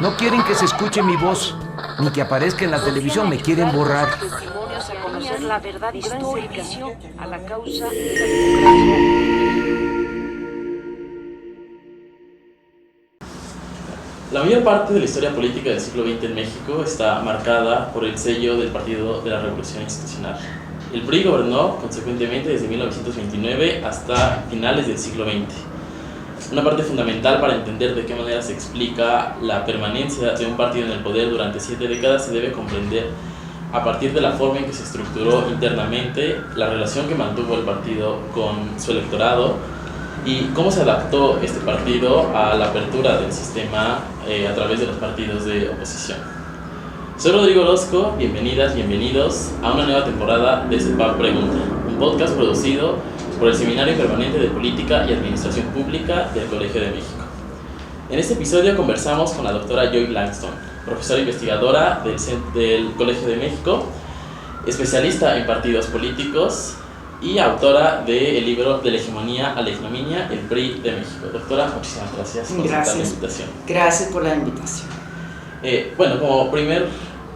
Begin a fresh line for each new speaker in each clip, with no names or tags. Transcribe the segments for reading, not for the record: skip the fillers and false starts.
No quieren que se escuche mi voz, ni que aparezca en la televisión, me quieren borrar.
Testimonios a conocer la verdad histórica a la causa de la democracia.
La mayor parte de la historia política del siglo XX en México está marcada por el sello del Partido de la Revolución Institucional. El PRI gobernó consecuentemente desde 1929 hasta finales del siglo XX. Una parte fundamental para entender de qué manera se explica la permanencia de un partido en el poder durante 7 décadas se debe comprender a partir de la forma en que se estructuró internamente la relación que mantuvo el partido con su electorado y cómo se adaptó este partido a la apertura del sistema a través de los partidos de oposición. Soy Rodrigo Orozco, bienvenidas, bienvenidos a una nueva temporada de CEPAP Pregunta, un podcast producido por el Seminario Permanente de Política y Administración Pública del Colegio de México. En este episodio conversamos con la doctora Joy Langston, profesora investigadora del Colegio de México, especialista en partidos políticos y autora del libro De la hegemonía a la ignominia, el PRI de México. Doctora, muchísimas gracias por aceptar la invitación.
Gracias por la invitación.
Bueno, como primer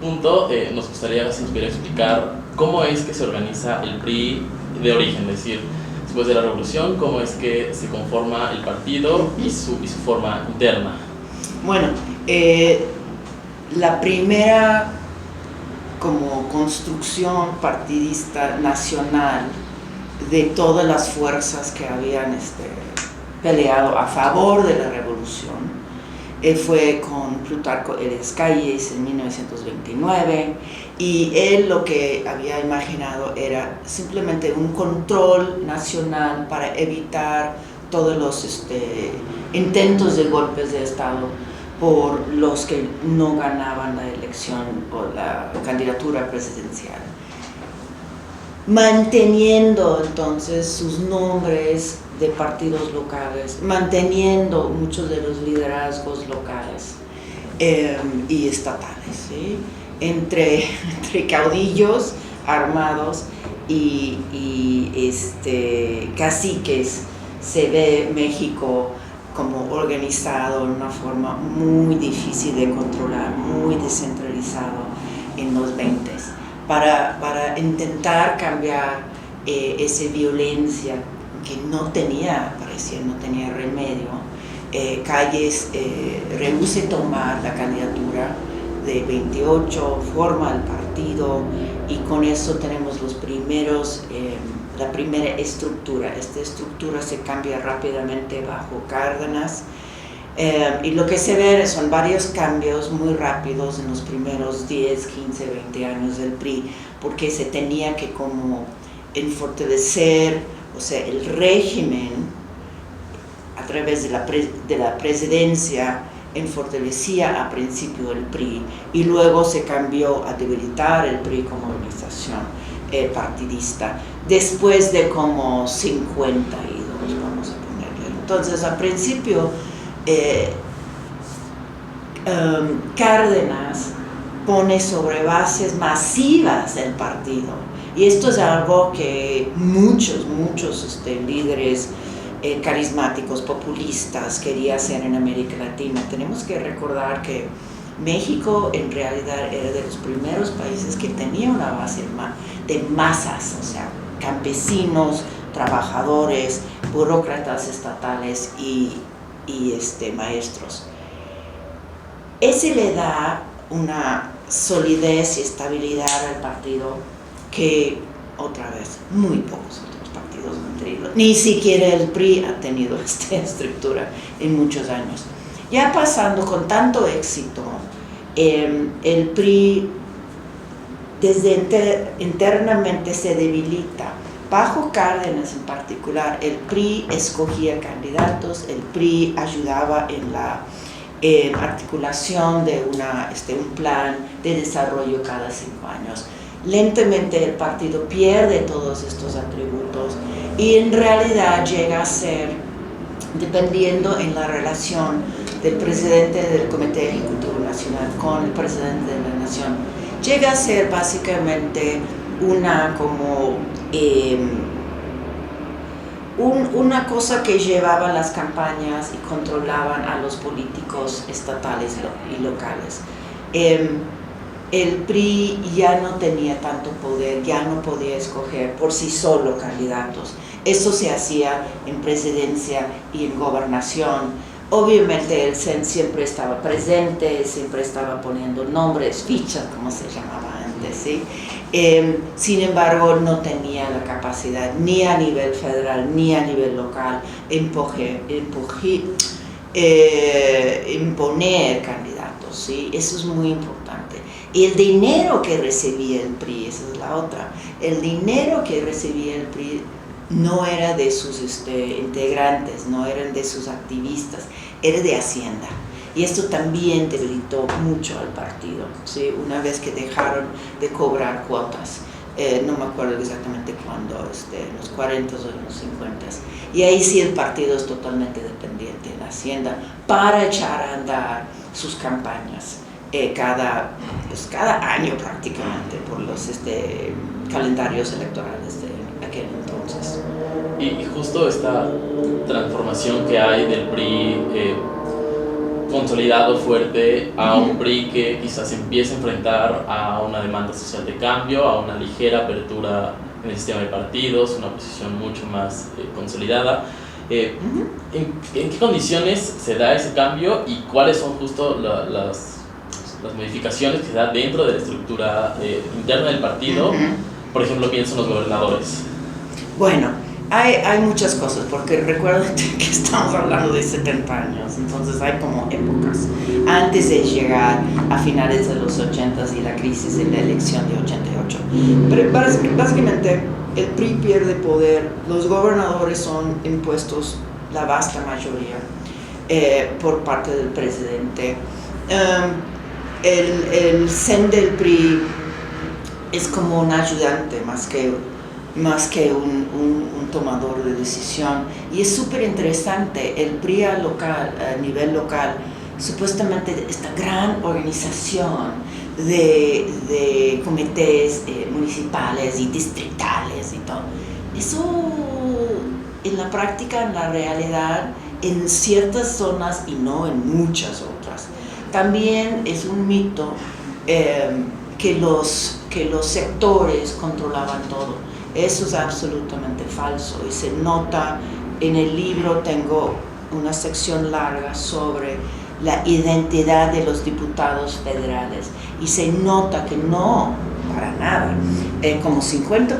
punto, nos gustaría si nos pudiera explicar cómo es que se organiza el PRI de origen, es decir, después de la revolución, cómo es que se conforma el partido y su forma interna.
Bueno, la primera como construcción partidista nacional de todas las fuerzas que habían peleado a favor de la revolución fue con Plutarco Elías Calles en 1929, y él lo que había imaginado era simplemente un control nacional para evitar todos los intentos de golpes de Estado por los que no ganaban la elección o la candidatura presidencial, manteniendo entonces sus nombres de partidos locales, manteniendo muchos de los liderazgos locales y estatales, ¿sí? entre caudillos armados y caciques. Se ve México como organizado en una forma muy difícil de controlar, muy descentralizado en los 20s, para intentar cambiar esa violencia que parecía no tenía remedio. Calles rehúsa tomar la candidatura de 28, forma el partido, y con eso tenemos la primera estructura. Esta estructura se cambia rápidamente bajo Cárdenas, y lo que se ve son varios cambios muy rápidos en los primeros 10, 15, 20 años del PRI, porque se tenía que como fortalecer, o sea, el régimen a través de la presidencia fortalecía a principio el PRI, y luego se cambió a debilitar el PRI como organización partidista después de como 52, vamos a ponerle. Entonces, al principio Cárdenas pone sobre bases masivas el partido, y esto es algo que muchos líderes carismáticos, populistas querían hacer en América Latina. Tenemos que recordar que México en realidad era de los primeros países que tenía una base de masas, o sea, campesinos, trabajadores, burócratas estatales y maestros. Ese le da una solidez y estabilidad al partido que, otra vez, muy pocos otros partidos han tenido. Ni siquiera el PRI ha tenido esta estructura en muchos años. Ya pasando con tanto éxito, el PRI desde internamente se debilita. Bajo Cárdenas en particular, el PRI escogía candidatos, el PRI ayudaba en la articulación de un plan de desarrollo cada 5 años. Lentamente el partido pierde todos estos atributos y en realidad llega a ser, dependiendo en la relación del presidente del Comité Ejecutivo Nacional con el presidente de la Nación, llega a ser básicamente una como una cosa que llevaba las campañas y controlaban a los políticos estatales y locales. El PRI ya no tenía tanto poder, ya no podía escoger por sí solo candidatos. Eso se hacía en presidencia y en gobernación. Obviamente el CEN siempre estaba presente, siempre estaba poniendo nombres, fichas, como se llamaba antes, ¿sí? Sin embargo, no tenía la capacidad ni a nivel federal ni a nivel local imponer candidatos, ¿sí? Eso es muy importante. Y el dinero que recibía el PRI, esa es la otra, el dinero que recibía el PRI no era de sus integrantes, no eran de sus activistas, era de Hacienda. Y esto también debilitó mucho al partido, ¿sí? Una vez que dejaron de cobrar cuotas, no me acuerdo exactamente cuándo, en los 40 o en los 50. Y ahí sí el partido es totalmente dependiente de la Hacienda para echar a andar sus campañas cada año prácticamente por los calendarios electorales de aquel entonces.
Y justo esta transformación que hay del PRI consolidado fuerte a un PRI que quizás empiece a enfrentar a una demanda social de cambio, a una ligera apertura en el sistema de partidos, una posición mucho más consolidada. ¿En qué condiciones se da ese cambio y cuáles son justo las modificaciones que se da dentro de la estructura interna del partido? Por ejemplo, pienso en los gobernadores.
Bueno, hay muchas cosas, porque recuerden que estamos hablando de 70 años, entonces hay como épocas. Antes de llegar a finales de los 80s y la crisis en la elección de 88. Pero básicamente el PRI pierde poder, los gobernadores son impuestos, la vasta mayoría, por parte del presidente. El CEN del PRI es como un ayudante más que un tomador de decisión, y es súper interesante. El PRI a nivel local, supuestamente esta gran organización de comités municipales y distritales y todo, eso en la práctica, en la realidad, en ciertas zonas y no en muchas otras. También es un mito que los sectores controlaban todo. Eso es absolutamente falso y se nota en el libro. Tengo una sección larga sobre la identidad de los diputados federales y se nota que no, para nada, como 50%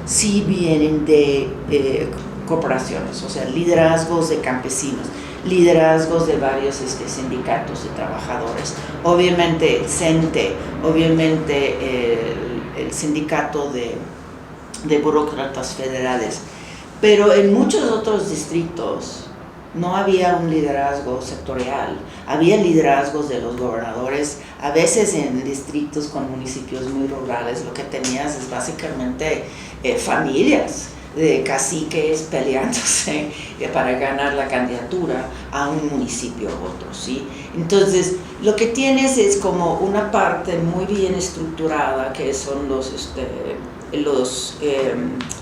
sí vienen de corporaciones, o sea, liderazgos de campesinos, liderazgos de varios sindicatos de trabajadores, obviamente el CENTE, obviamente el sindicato de burócratas federales, pero en muchos otros distritos no había un liderazgo sectorial, había liderazgos de los gobernadores. A veces en distritos con municipios muy rurales lo que tenías es básicamente familias de caciques peleándose para ganar la candidatura a un municipio u otro, ¿sí? Entonces, lo que tienes es como una parte muy bien estructurada, que son los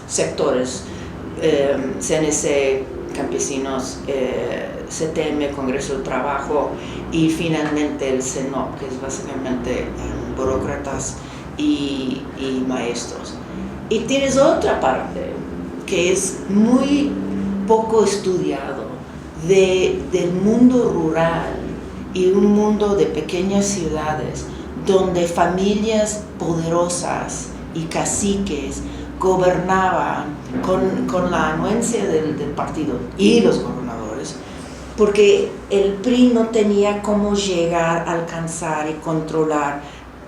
sectores, CNC, campesinos, CTM, Congreso del Trabajo, y finalmente el CENOP, que es básicamente burócratas y maestros. Y tienes otra parte que es muy poco estudiado del mundo rural y un mundo de pequeñas ciudades donde familias poderosas y caciques gobernaban con la anuencia del partido y los gobernadores, porque el PRI no tenía cómo llegar a alcanzar y controlar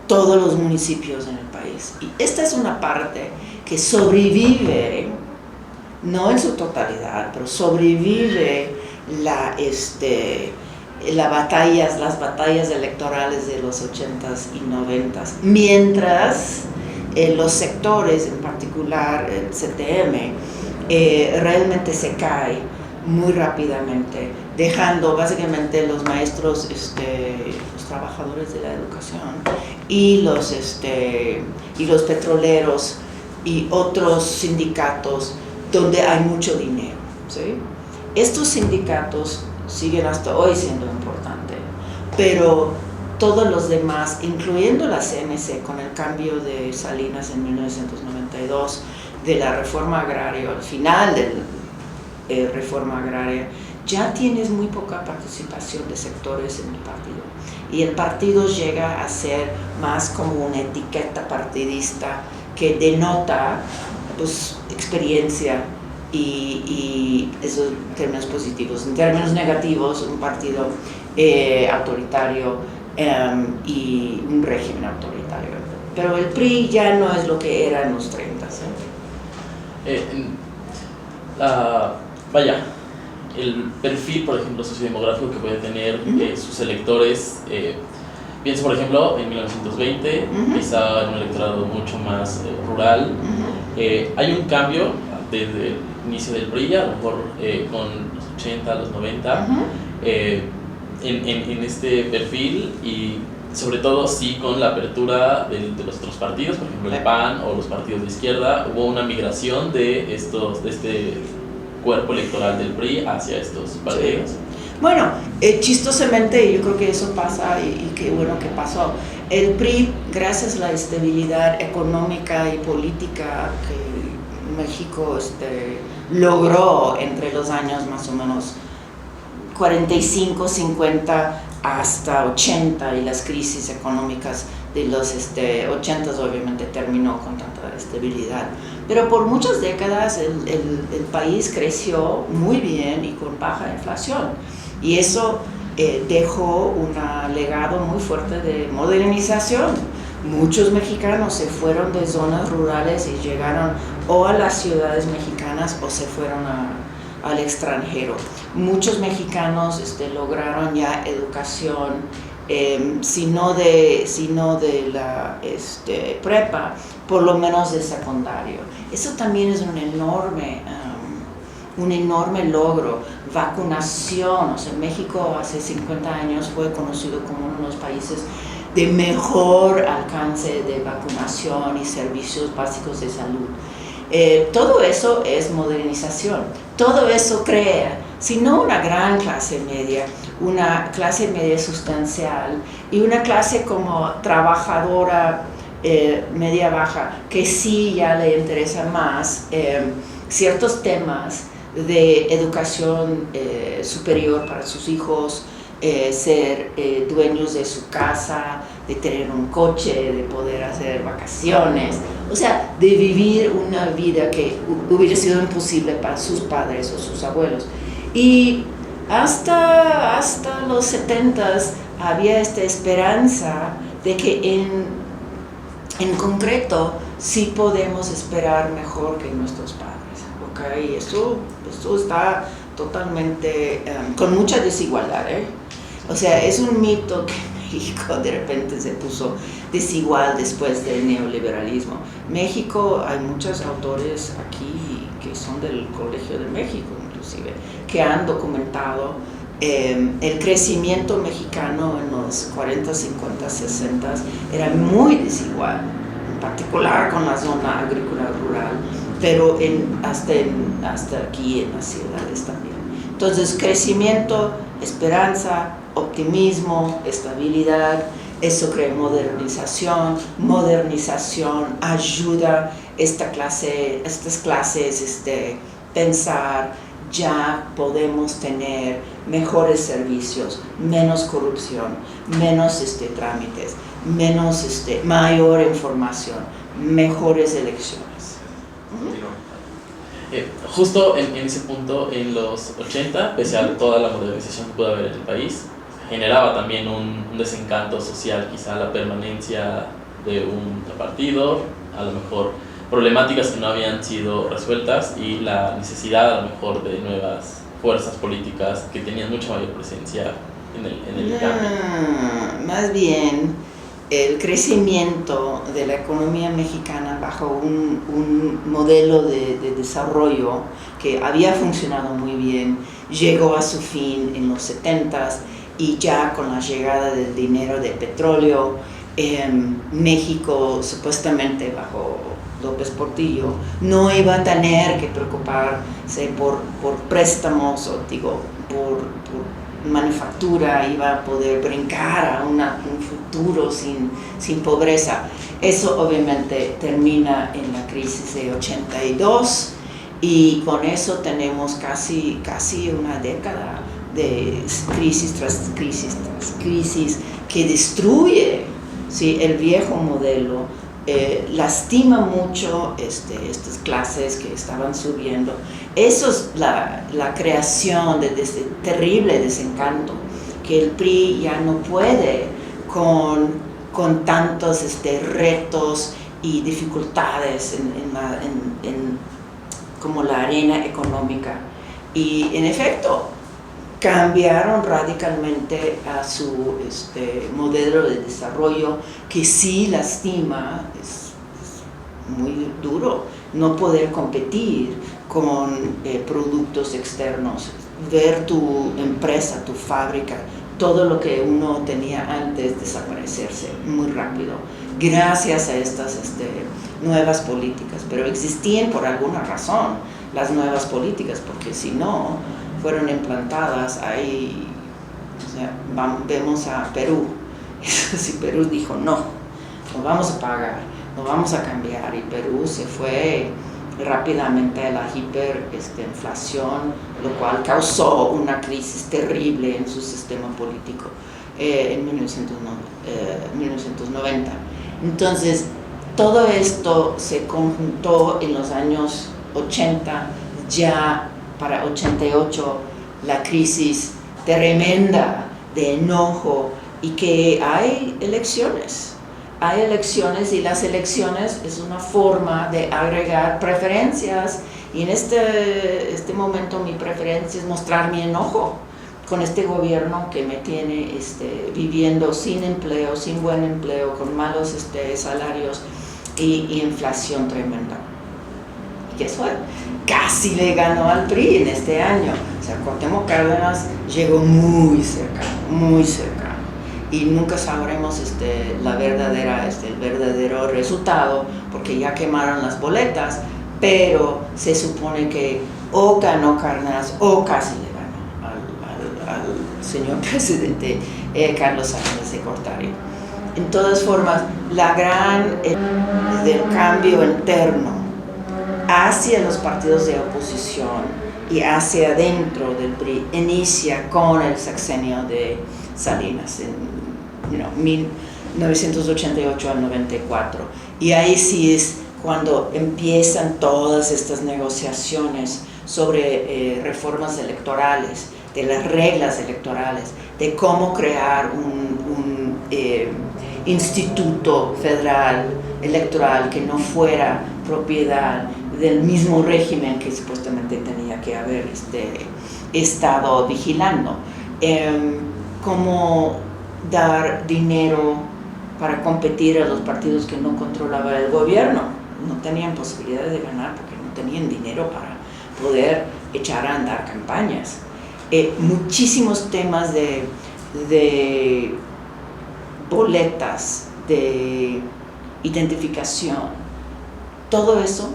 todos los municipios en el país. Y esta es una parte que sobrevive, no en su totalidad, pero sobrevive las batallas electorales de los 80s y 90s, mientras los sectores, en particular el CTM, realmente se cae muy rápidamente, dejando básicamente los maestros, los trabajadores de la educación y los petroleros y otros sindicatos donde hay mucho dinero, ¿sí? Estos sindicatos siguen hasta hoy siendo importantes, pero todos los demás, incluyendo la CNC, con el cambio de Salinas en 1992, de la reforma agraria, al final de la reforma agraria, ya tienes muy poca participación de sectores en el partido. Y el partido llega a ser más como una etiqueta partidista que denota pues, experiencia y eso en términos positivos. En términos negativos, un partido autoritario y un régimen autoritario. Pero el PRI ya no es lo que era en los 30.
Vaya, el perfil, por ejemplo, sociodemográfico que puede tener sus electores, pienso, por ejemplo, en 1920, quizá en un electorado mucho más rural. Hay un cambio desde el inicio del PRI, a lo mejor con los 80, los 90, en este perfil y sobre todo sí con la apertura de los otros partidos, por ejemplo el PAN o los partidos de izquierda, hubo una migración de este cuerpo electoral del PRI hacia estos partidos. Sí.
Bueno, chistosamente yo creo que eso pasa y qué bueno que pasó. El PRI, gracias a la estabilidad económica y política que México logró entre los años más o menos 45, 50 hasta 80 y las crisis económicas de los 80 obviamente terminó con tanta estabilidad. Pero por muchas décadas el país creció muy bien y con baja inflación. Y eso dejó un legado muy fuerte de modernización. Muchos mexicanos se fueron de zonas rurales y llegaron o a las ciudades mexicanas o se fueron al extranjero. Muchos mexicanos lograron ya educación, si no de la prepa, por lo menos de secundario. Eso también es un enorme logro. Vacunación, o sea, México hace 50 años fue conocido como uno de los países de mejor alcance de vacunación y servicios básicos de salud. Todo eso es modernización, todo eso crea, si no una gran clase media, una clase media sustancial y una clase como trabajadora media baja, que sí ya le interesa más ciertos temas de educación superior para sus hijos, ser dueños de su casa, de tener un coche, de poder hacer vacaciones, o sea, de vivir una vida que hubiera sido imposible para sus padres o sus abuelos. Y hasta los 70s había esta esperanza de que en concreto sí podemos esperar mejor que nuestros padres, ¿ok? Y esto está totalmente con mucha desigualdad, O sea, es un mito que México de repente se puso desigual después del neoliberalismo. México, hay muchos autores aquí que son del Colegio de México, inclusive, que han documentado el crecimiento mexicano en los 40, 50, 60 era muy desigual, en particular con la zona agrícola rural, pero hasta aquí en las ciudades también. Entonces, crecimiento, esperanza, optimismo, estabilidad, eso crea modernización ayuda estas clases pensar, ya podemos tener mejores servicios, menos corrupción, menos trámites, mayor información, mejores elecciones.
Justo en ese punto, en los 80, pese a toda la modernización que pudo haber en el país, generaba también un desencanto social, quizá la permanencia de un partido, a lo mejor problemáticas que no habían sido resueltas y la necesidad a lo mejor de nuevas fuerzas políticas que tenían mucha mayor presencia en el cambio.
Más bien, el crecimiento de la economía mexicana bajo un modelo de desarrollo que había funcionado muy bien, llegó a su fin en los 70s y ya con la llegada del dinero de petróleo México, supuestamente bajo López Portillo, no iba a tener que preocuparse por préstamos o por manufactura, iba a poder brincar a un futuro sin pobreza. Eso obviamente termina en la crisis de 82 y con eso tenemos casi una década de crisis tras crisis tras crisis que destruye, ¿sí?, el viejo modelo, lastima mucho estas clases que estaban subiendo. Eso es la creación de este terrible desencanto, que el PRI ya no puede con tantos retos y dificultades como la arena económica. Y en efecto, cambiaron radicalmente a su modelo de desarrollo, que sí lastima, es muy duro no poder competir con productos externos, ver tu empresa, tu fábrica, todo lo que uno tenía antes desaparecerse muy rápido, gracias a estas nuevas políticas. Pero existían por alguna razón las nuevas políticas, porque si no fueron implantadas ahí, o sea, vemos a Perú. Si Perú dijo no vamos a pagar, no vamos a cambiar, y Perú se fue rápidamente a la hiperinflación, lo cual causó una crisis terrible en su sistema político en 1990. Entonces, todo esto se conjuntó en los años 80, ya para 88, la crisis tremenda de enojo, y que hay elecciones y las elecciones es una forma de agregar preferencias, y en este momento mi preferencia es mostrar mi enojo con este gobierno que me tiene viviendo sin empleo, sin buen empleo, con malos salarios y inflación tremenda. ¿Y qué fue? Casi le ganó al PRI en este año. O sea, Cuauhtémoc Cárdenas llegó muy cercano. Y nunca sabremos el verdadero resultado, porque ya quemaron las boletas, pero se supone que o ganó Cárdenas o casi le ganó al señor presidente Carlos Salinas de Gortari. En todas formas, la gran del cambio interno hacia los partidos de oposición y hacia adentro del PRI inicia con el sexenio de Salinas en 1988 al 94, y ahí sí es cuando empiezan todas estas negociaciones sobre reformas electorales, de las reglas electorales, de cómo crear un instituto federal electoral que no fuera propiedad del mismo régimen que supuestamente tenía que haber estado vigilando. Cómo dar dinero para competir a los partidos que no controlaba el gobierno. No tenían posibilidades de ganar porque no tenían dinero para poder echar a andar campañas. Muchísimos temas de boletas, de identificación, todo eso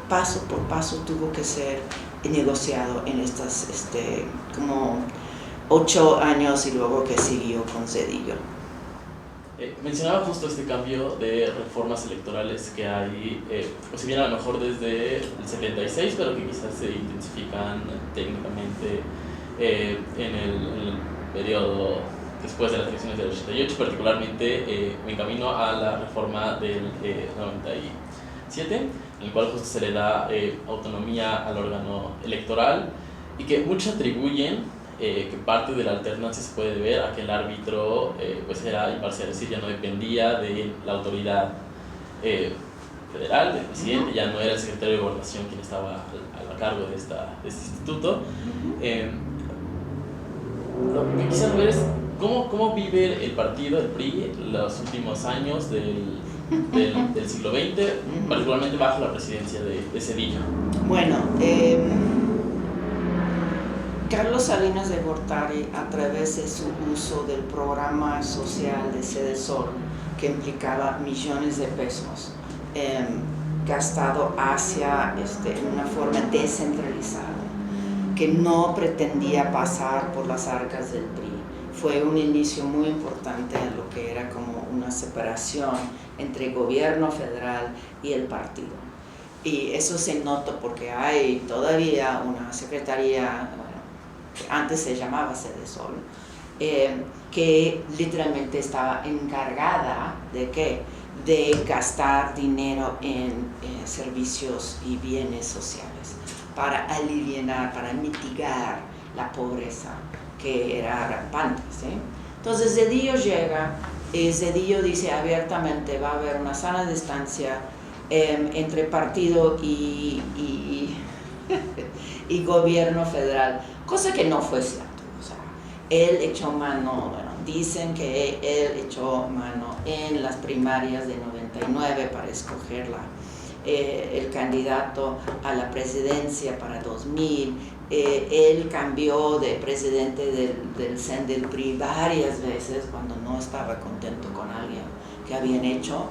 paso por paso tuvo que ser negociado en estas como 8 años, y luego que siguió con Zedillo.
Mencionaba justo este cambio de reformas electorales que hay, o si bien a lo mejor desde el 76, pero que quizás se intensifican técnicamente en el periodo después de las elecciones del 88, particularmente me encamino a la reforma del 97, en el cual justo se le da autonomía al órgano electoral, y que muchos atribuyen que parte de la alternancia se puede ver a que el árbitro pues era imparcial, es decir, ya no dependía de la autoridad federal, del presidente, ya no era el secretario de Gobernación quien estaba a cargo de este instituto. Lo que quisiera ver es cómo vive el partido, el PRI, los últimos años del siglo XX, particularmente bajo la presidencia de Zedillo.
Bueno, Carlos Salinas de Gortari, a través de su uso del programa social de Sede Sol, que implicaba millones de pesos gastado hacia una forma descentralizada, que no pretendía pasar por las arcas del PRI. Fue un inicio muy importante en lo que era como una separación entre gobierno federal y el partido. Y eso se nota porque hay todavía una secretaría, bueno, que antes se llamaba Sedesol, que literalmente estaba encargada ¿de qué? De gastar dinero en servicios y bienes sociales para aliviar, para mitigar la pobreza que era rampante, ¿sí? Entonces Zedillo llega y Zedillo dice abiertamente va a haber una sana distancia entre partido y gobierno federal, cosa que no fue cierto. O sea, él echó mano, bueno, dicen que él echó mano en las primarias de 99 para escoger el candidato a la presidencia para 2000. Él cambió de presidente del CEN del PRI varias veces cuando no estaba contento con alguien que habían hecho.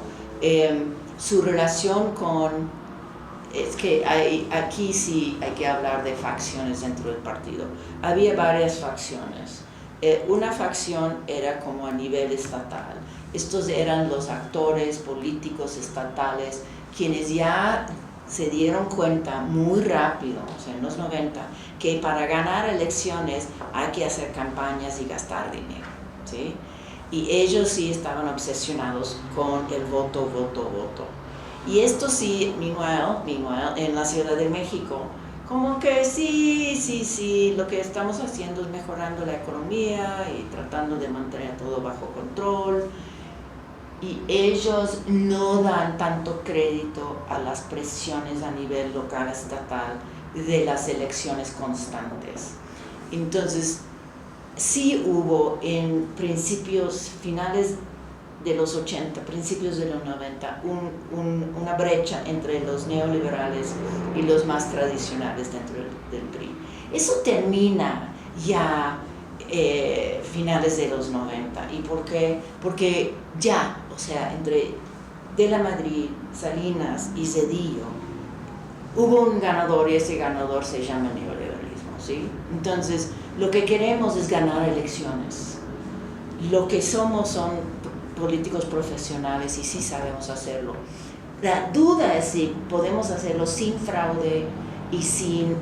Su relación es que aquí sí hay que hablar de facciones dentro del partido. Había varias facciones. Una facción era como a nivel estatal. Estos eran los actores políticos estatales quienes ya se dieron cuenta muy rápido, o sea, en los 90, que para ganar elecciones hay que hacer campañas y gastar dinero, ¿sí? Y ellos sí estaban obsesionados con el voto. Y esto sí, meanwhile, en la Ciudad de México, como que sí, lo que estamos haciendo es mejorando la economía y tratando de mantener todo bajo control. Y ellos no dan tanto crédito a las presiones a nivel local, estatal, de las elecciones constantes. Entonces, sí hubo en finales de los 80, principios de los 90, una brecha entre los neoliberales y los más tradicionales dentro del PRI. Eso termina ya finales de los 90. ¿Y por qué? Porque ya, o sea, entre De la Madrid, Salinas y Zedillo, hubo un ganador y ese ganador se llama neoliberalismo, ¿sí? Entonces, lo que queremos es ganar elecciones. Lo que somos son políticos profesionales y sí sabemos hacerlo. La duda es si podemos hacerlo sin fraude y sin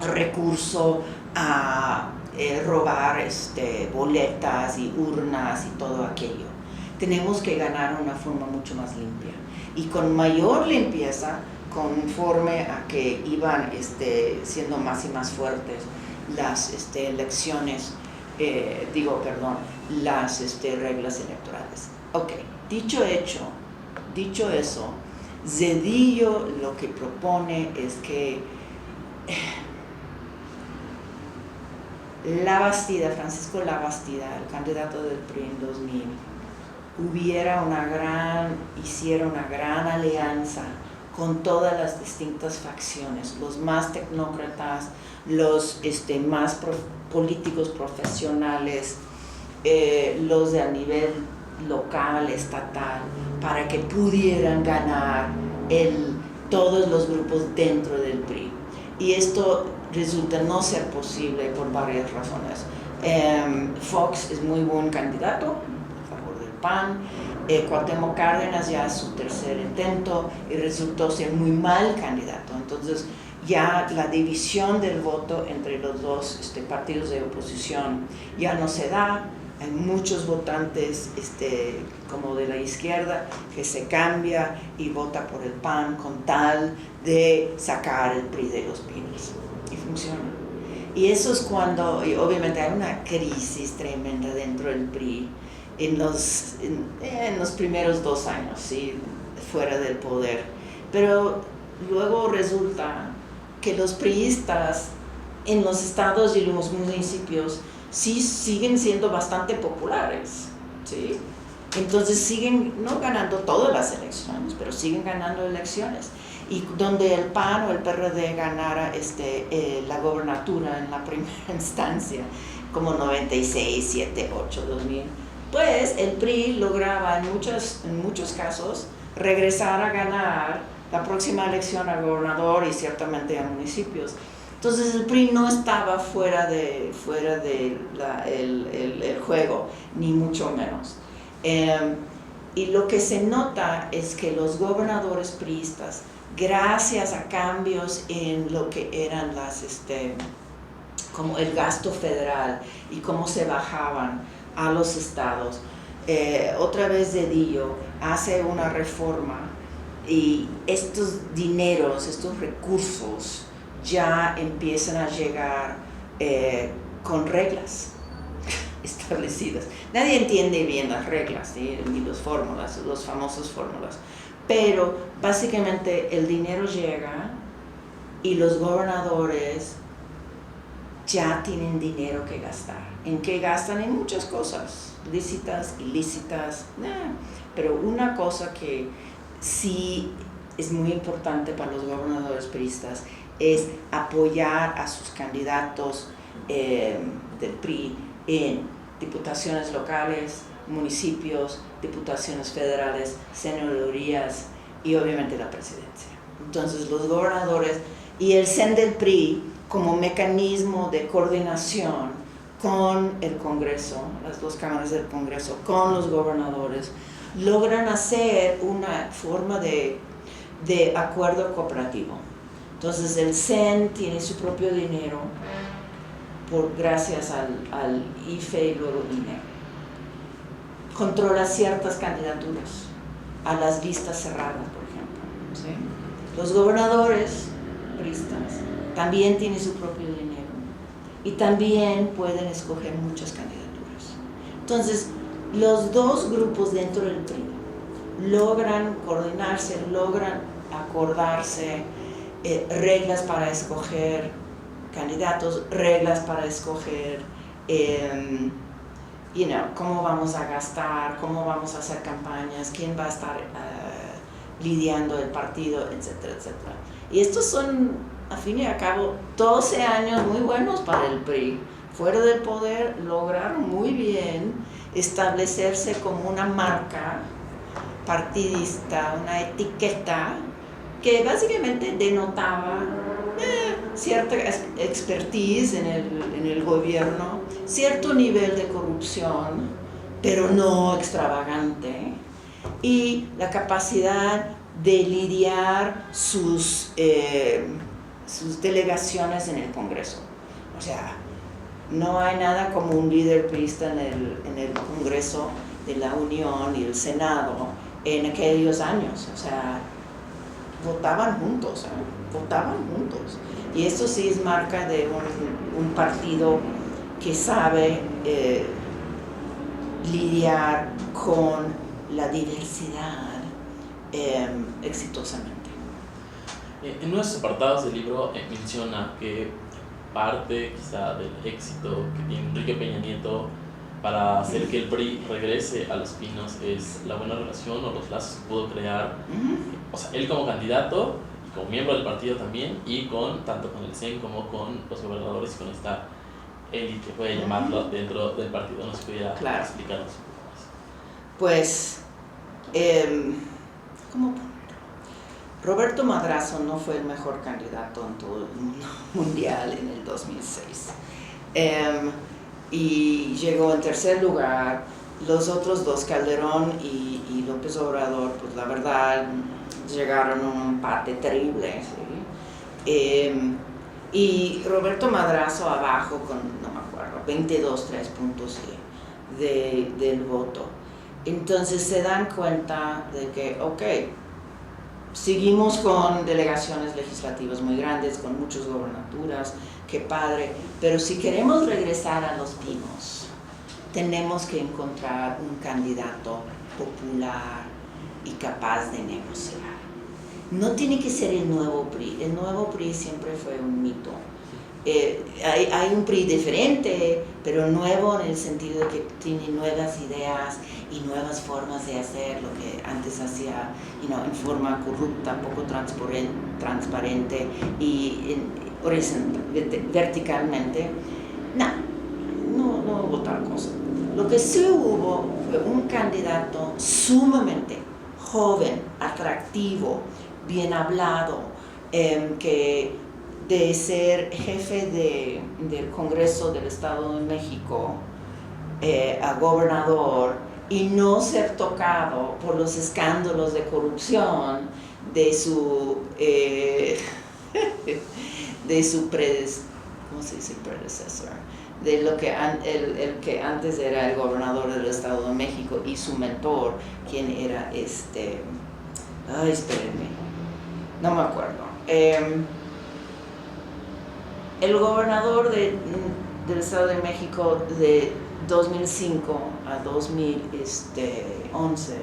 recurso a robar boletas y urnas y todo aquello. Tenemos que ganar una forma mucho más limpia y con mayor limpieza conforme a que iban siendo más y más fuertes las elecciones, las reglas electorales. Ok, dicho eso, Zedillo lo que propone es que Francisco Labastida, el candidato del PRI en 2000, hiciera una gran alianza con todas las distintas facciones, los más tecnócratas, los más políticos profesionales, los de a nivel local, estatal, para que pudieran ganar todos los grupos dentro del PRI. Y esto resulta no ser posible por varias razones. Fox es muy buen candidato a favor del PAN. Cuauhtémoc Cárdenas ya es su tercer intento y resultó ser muy mal candidato. Entonces ya la división del voto entre los dos partidos de oposición ya no se da. Hay muchos votantes como de la izquierda que se cambia y vota por el PAN con tal de sacar el PRI de los pinos. Y funciona. Y eso es cuando, y obviamente hay una crisis tremenda dentro del PRI en los primeros 2 años, ¿sí? Fuera del poder. Pero luego resulta que los priistas en los estados y los municipios sí siguen siendo bastante populares, ¿sí? Entonces siguen no ganando todas las elecciones, pero siguen ganando elecciones. Y donde el PAN o el PRD ganara la gobernatura en la primera instancia, como 96, 7, 8, 2000, pues el PRI lograba en muchos casos regresar a ganar la próxima elección al gobernador y ciertamente a municipios. Entonces el PRI no estaba fuera de el juego, ni mucho menos. Y lo que se nota es que los gobernadores priistas, gracias a cambios en lo que eran como el gasto federal y cómo se bajaban a los estados, otra vez Zedillo hace una reforma y estos dineros, estos recursos ya empiezan a llegar con reglas establecidas. Nadie entiende bien las reglas, ¿sí? Ni las fórmulas, los famosos fórmulas, pero básicamente el dinero llega y los gobernadores ya tienen dinero que gastar. ¿En qué gastan? En muchas cosas, lícitas, ilícitas, pero una cosa que sí es muy importante para los gobernadores priistas es apoyar a sus candidatos del PRI en diputaciones locales, municipios, diputaciones federales, senadurías y obviamente la presidencia. Entonces los gobernadores y el CEN del PRI como mecanismo de coordinación con el Congreso, las dos cámaras del Congreso, con los gobernadores, logran hacer una forma de acuerdo cooperativo. Entonces el CEN tiene su propio dinero gracias al IFE y luego INE. Controla ciertas candidaturas a las listas cerradas, por ejemplo, ¿sí? Los gobernadores priistas también tienen su propio dinero y también pueden escoger muchas candidaturas. Entonces, los dos grupos dentro del PRI logran coordinarse, logran acordarse, reglas para escoger candidatos, reglas para escoger cómo vamos a gastar, cómo vamos a hacer campañas, quién va a estar lidiando el partido, etcétera, etcétera. Y estos son, a fin y a cabo, 12 años muy buenos para el PRI. Fuera del poder lograron muy bien establecerse como una marca partidista, una etiqueta que básicamente denotaba cierta expertise en el gobierno, cierto nivel de corrupción, pero no extravagante, y la capacidad de lidiar sus delegaciones en el Congreso. O sea, no hay nada como un líder priista en el Congreso de la Unión y el Senado en aquellos años. O sea, votaban juntos. Y esto sí es marca de un partido que sabe lidiar con la diversidad exitosamente.
En uno de sus apartados del libro menciona que parte quizá del éxito que tiene Enrique Peña Nieto para hacer que el PRI regrese a Los Pinos es la buena relación o los lazos que pudo crear, o sea, él como candidato y como miembro del partido también, y tanto con el CEN como con los gobernadores y con esta élite, puede llamarlo, dentro del partido. ¿Nos pudiera explicarnos un poco más?
Pues, ¿cómo? Roberto Madrazo no fue el mejor candidato en todo el mundo mundial en el 2006. Y llegó en tercer lugar. Los otros dos, Calderón y López Obrador, pues la verdad llegaron a un empate terrible, ¿sí? Y Roberto Madrazo abajo con, no me acuerdo, 3 puntos del voto. Entonces se dan cuenta de que, seguimos con delegaciones legislativas muy grandes, con muchas gobernaturas, qué padre, pero si queremos regresar a Los Pinos, tenemos que encontrar un candidato popular y capaz de negociar. No tiene que ser el nuevo PRI. El nuevo PRI siempre fue un mito. Hay un PRI diferente, pero nuevo en el sentido de que tiene nuevas ideas y nuevas formas de hacer lo que antes hacía en forma corrupta, poco transparente y verticalmente. No hubo tal cosa. Lo que sí hubo fue un candidato sumamente joven, atractivo, bien hablado, que de ser jefe del Congreso del Estado de México a gobernador y no ser tocado por los escándalos de corrupción de su ¿cómo se dice? Predecesor, de lo que el que antes era el gobernador del Estado de México y su mentor, quien era espérenme, no me acuerdo. El gobernador del Estado de México de 2005 a 2011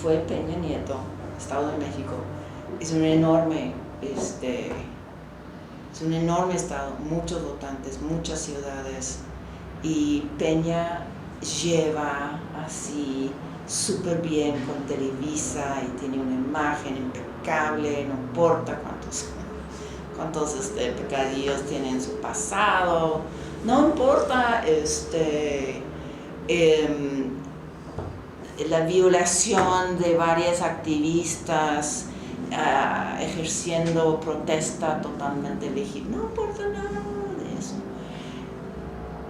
fue Peña Nieto, Estado de México. Es un enorme estado, muchos votantes, muchas ciudades, y Peña lleva así súper bien con Televisa y tiene una imagen impecable, no importa cuántos pecadillos tiene en su pasado, no importa la violación de varias activistas ejerciendo protesta totalmente legítima, no importa nada de eso.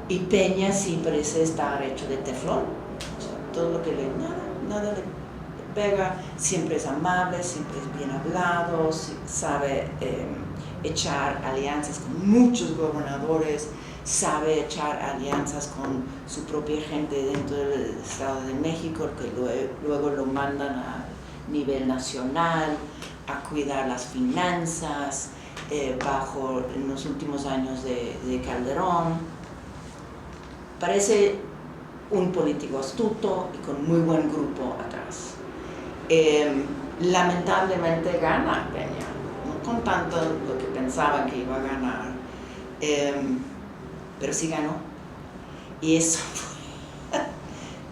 Y Peña sí parece estar hecho de teflón, o sea, todo lo que nada le pega, siempre es amable, siempre es bien hablado, sabe echar alianzas con muchos gobernadores, sabe echar alianzas con su propia gente dentro del Estado de México, que luego lo mandan a nivel nacional a cuidar las finanzas en los últimos años de Calderón. Parece un político astuto y con muy buen grupo atrás. Lamentablemente gana Peña, no con tanto lo que pensaban que iba a ganar, pero sí ganó. Y eso fue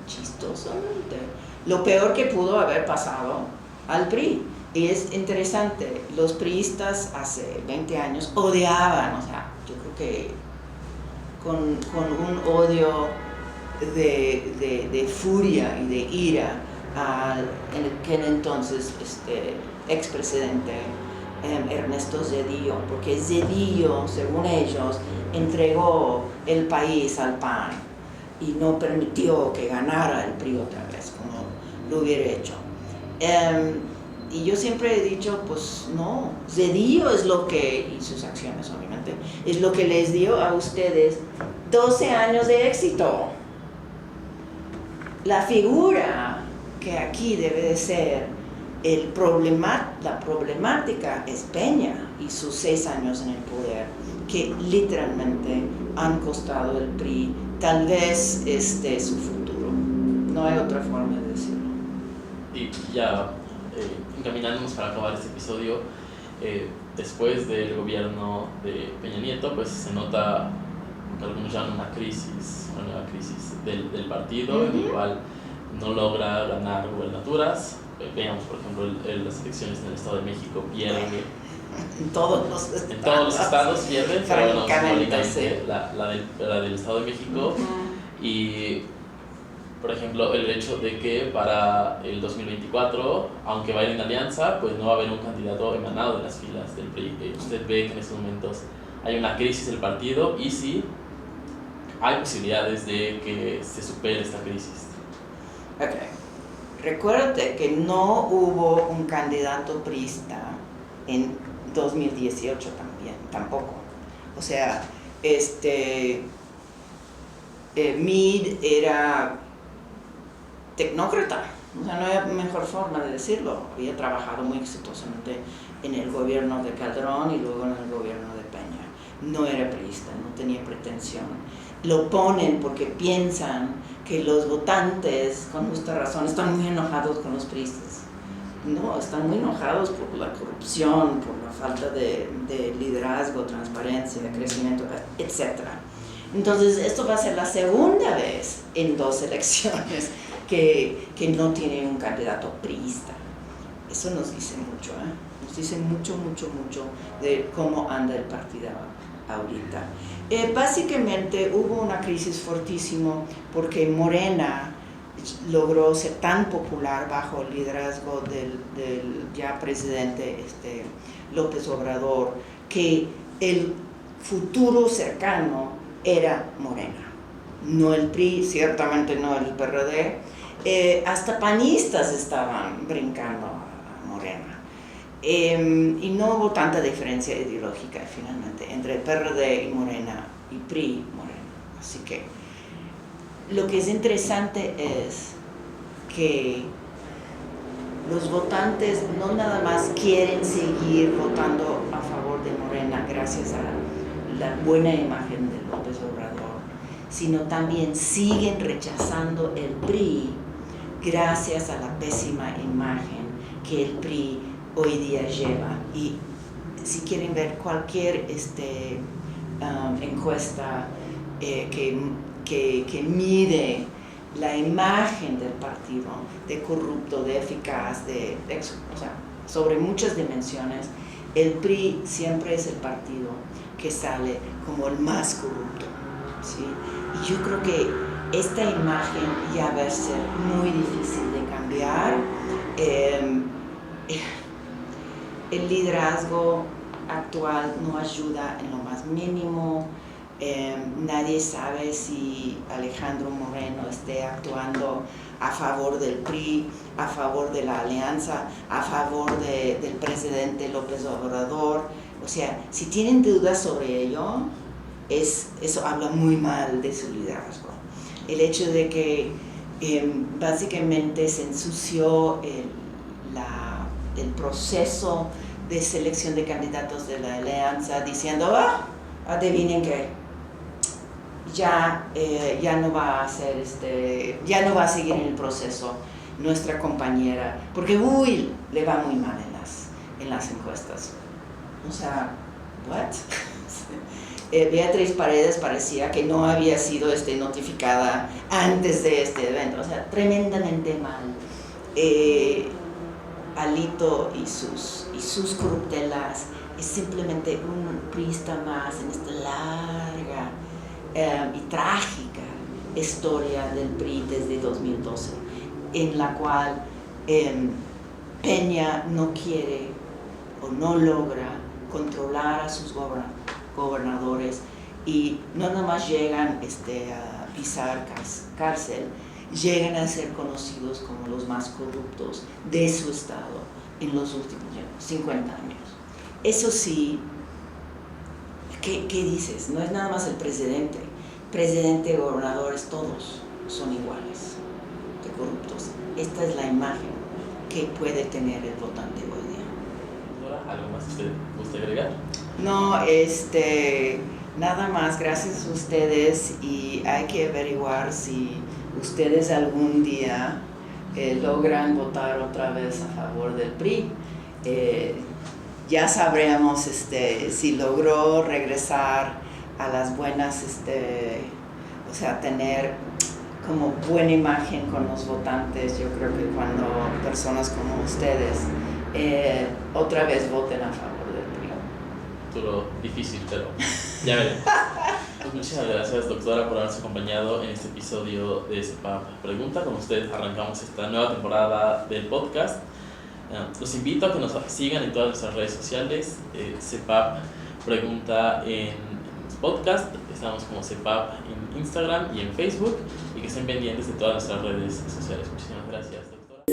chistosamente lo peor que pudo haber pasado al PRI. Y es interesante, los priistas hace 20 años odiaban, o sea, yo creo que con un odio de furia y de ira en aquel entonces expresidente Ernesto Zedillo, porque Zedillo, según ellos, entregó el país al PAN y no permitió que ganara el PRI otra vez, como lo hubiera hecho. Y yo siempre he dicho, pues no, Zedillo es lo que, y sus acciones obviamente, es lo que les dio a ustedes 12 años de éxito. La figura que aquí debe de ser la problemática es Peña y sus 6 años en el poder, que literalmente han costado el PRI tal vez su futuro. No hay otra forma de decirlo.
Y ya encaminándonos para acabar este episodio, después del gobierno de Peña Nieto, pues se nota que algunos llaman una nueva crisis del partido, en el cual no logra ganar gubernaturas. Veamos, por ejemplo, las elecciones en el Estado de México pierde.
En todos los
estados pierden, pero no,
francamente, sí.
la del Estado de México. Y, por ejemplo, el hecho de que para el 2024, aunque vaya en alianza, pues no va a haber un candidato emanado de las filas del PRI. Usted ve que en estos momentos hay una crisis del partido y sí hay posibilidades de que se supere esta crisis.
Ok. Recuérdate que no hubo un candidato priista en 2018 tampoco. O sea, Meade era tecnócrata, o sea, no hay mejor forma de decirlo. Había trabajado muy exitosamente en el gobierno de Calderón y luego en el gobierno de Peña. No era priista, no tenía pretensión. Lo ponen porque piensan que los votantes, con justa razón, están muy enojados con los priistas. No, están muy enojados por la corrupción, por la falta de liderazgo, transparencia, crecimiento, etc. Entonces, esto va a ser la segunda vez en 2 elecciones que no tiene un candidato priista. Eso nos dice mucho, nos dice mucho de cómo anda el partido ahorita. Básicamente hubo una crisis fortísima porque Morena logró ser tan popular bajo el liderazgo del ya presidente López Obrador, que el futuro cercano era Morena, no el PRI, ciertamente no el PRD. Hasta panistas estaban brincando a Morena. Y no hubo tanta diferencia ideológica finalmente entre el PRD y Morena y PRI Morena. Así que lo que es interesante es que los votantes no nada más quieren seguir votando a favor de Morena gracias a la buena imagen de López Obrador, sino también siguen rechazando el PRI gracias a la pésima imagen que el PRI hoy día lleva. Y si quieren ver cualquier encuesta que mide la imagen del partido, de corrupto, de eficaz, sobre muchas dimensiones, el PRI siempre es el partido que sale como el más corrupto, ¿sí? Y yo creo que esta imagen ya va a ser muy difícil de cambiar. El liderazgo actual no ayuda en lo más mínimo. Nadie sabe si Alejandro Moreno esté actuando a favor del PRI, a favor de la alianza, a favor del presidente López Obrador. O sea, si tienen dudas sobre ello, eso habla muy mal de su liderazgo. El hecho de que básicamente se ensució el proceso de selección de candidatos de la alianza diciendo, adivinen qué, ya no va a hacer ya no va a seguir en el proceso nuestra compañera, porque le va muy mal en las encuestas. O sea, ¿what? Beatriz Paredes parecía que no había sido notificada antes de este evento, o sea, tremendamente mal. Alito y sus corruptelas es simplemente un priista más en esta larga y trágica historia del PRI desde 2012, en la cual Peña no quiere o no logra controlar a sus gobernadores, y no nada más llegan a pisar cárcel, llegan a ser conocidos como los más corruptos de su estado en los últimos 50 años. Eso sí, ¿qué dices? No es nada más el presidente, gobernadores, todos son iguales de corruptos. Esta es la imagen que puede tener el votante hoy día.
¿Algo más que usted guste agregar?
No, nada más, gracias a ustedes, y hay que averiguar si ustedes algún día logran votar otra vez a favor del PRI. Ya sabremos si logró regresar a las buenas, o sea, tener como buena imagen con los votantes. Yo creo que cuando personas como ustedes otra vez voten a favor del PRI.
Futuro difícil, pero ya veremos. Pues muchísimas gracias, doctora, por habernos acompañado en este episodio de CEPAP Pregunta. Con ustedes arrancamos esta nueva temporada del podcast. Los invito a que nos sigan en todas nuestras redes sociales, CEPAP Pregunta en podcast, estamos como CEPAP en Instagram y en Facebook, y que estén pendientes de todas nuestras redes sociales. Muchísimas gracias, doctora.